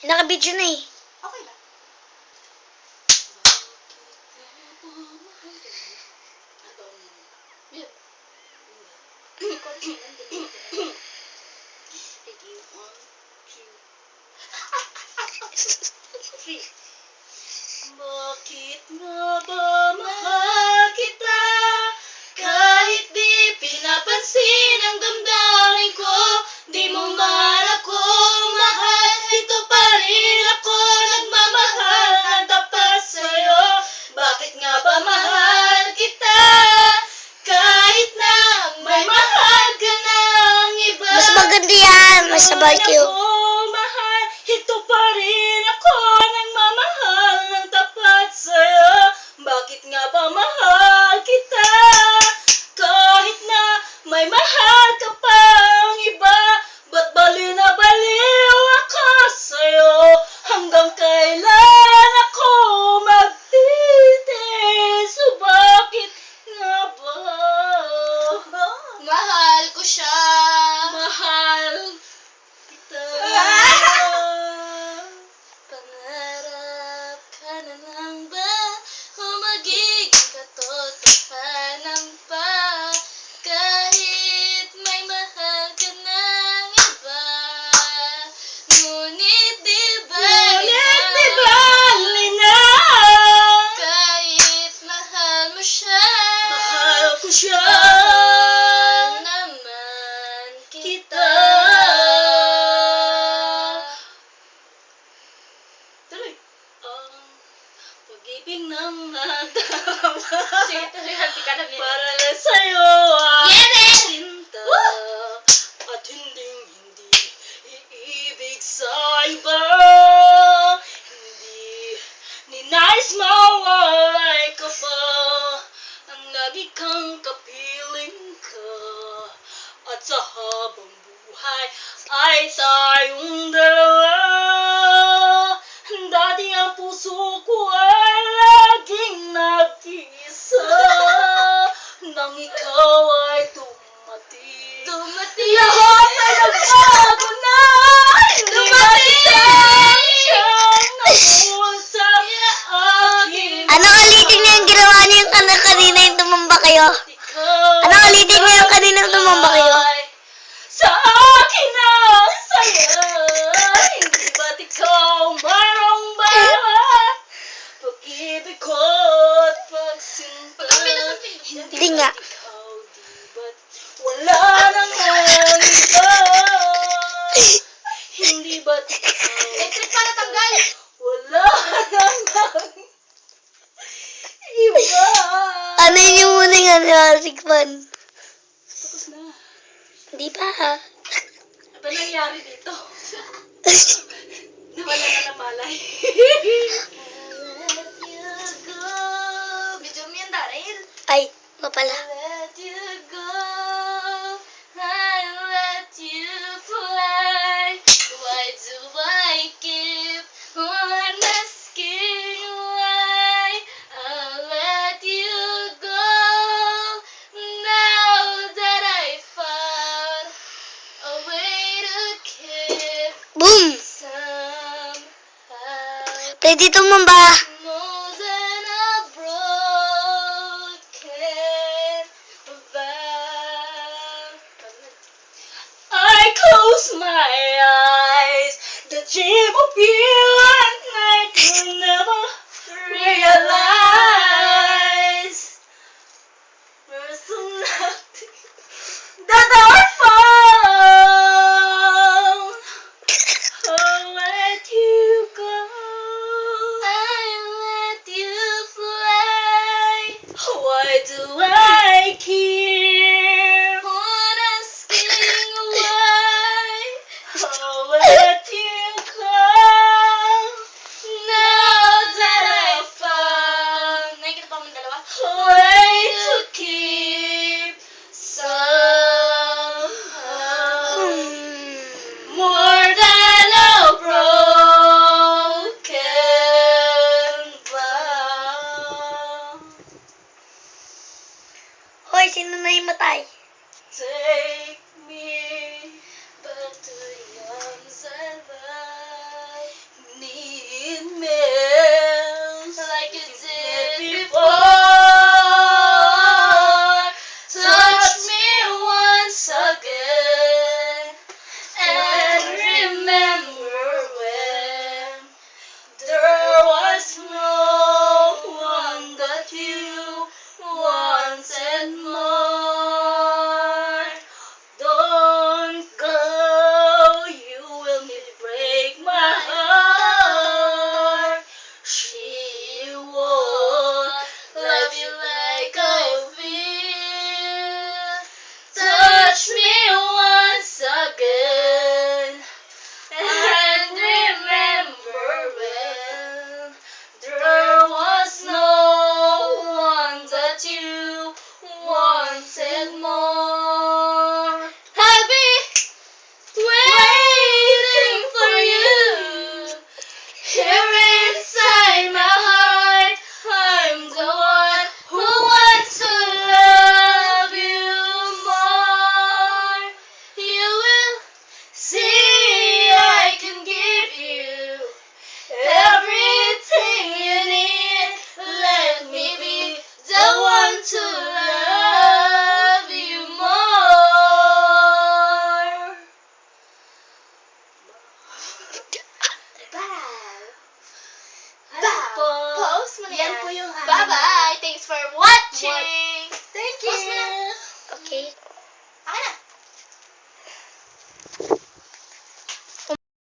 Naka-video na eh. Okay lang. Bakit nga ba mahal kita? Kahit di pinapansin ang damdamin ko, di mo man ako mahal, ito pa rin ako nagmamahal ng tapat sa'yo. Bakit nga ba mahal kita? Kahit na may mahal ka ng iba. Mas maganda yan. Mas about you. Mahal, ito pa rin ako nagmamahal ng tapat sa'yo. Bakit nga ba mahal kita? Kahit na may mahal ka pang iba, ba't baliw na baliw ako sa'yo? Hanggang kailan ako magtitiis? Bakit nga ba? Mahal ko siya. Mahal kita. Pangarap ka na lang ba o magiging katotohanan pa? Kahit may mahal ka ng iba, ngunit di bali na. Kahit mahal mo siya, mahal ko siya. Mahal naman kita. Tuloy. Pag-ibig ng nadarama. Sige, tuloy. Hanti ka na. Para lang sa'yo ang sinta. At hindi iibig sa iba. Hindi ninais mawalay ka pa. Ang lagi kang kapiling ka. At sa habang buhay ay tayong dalawa. Dati ang puso ko ay laging nag-iisa. Nang ikaw ay dumating, lahat ay nagbago na. Hindi natin siyang nabuhat sa akin. Ano ulitin niyo yung ginawa niyo yung kanina yung tumamba kayo? Ano ulitin niyo yung kanina yung tumamba kayo? Sa akin ang saya. Hindi ba't ikaw mayroong bawat pag-ibig ko at pagsinta? Hindi nga. Ikaw di ba't wala nang iba? Hindi ba't ikaw electric pa natanggal? Wala nang iba. Ano yun yung muna nga ni Asik Fan? Tapos na. Hindi pa. Ano ba nangyari dito? Nawala na ng malay. Let you go. Video mo yan, Daryl. Ay, mapala. Let you go. I let you fly. Why do I keep on asking why? I'll let you go. Now that I found a way to keep Boom! somehow. Pwede tumamba. More than a broken vow. I close my eyes, the dream of you and I could never realize there's nothing that I found. I'll let you go. I'll let you fly. Why do I keep on asking why? I'll let you go. Now that I found a way to keep somehow. More than a broken vow. Hoy, sino na yung matay? Take me back to the arms I love. need milk like you did before. Touch me once again and remember when there was no one that you wanted more. Don't go, you will break my heart. She won't love you like I feel. Touch me once again and remember when there was no one that you wanted more. I'll be waiting for you here inside my heart. I'm the one who wants to love you more. You will see I can give you everything you need. Let me be the one to love you more. Post mo na yan. Yan po yung Bye-bye. Thanks for watching. Thank Post mo na. Okay.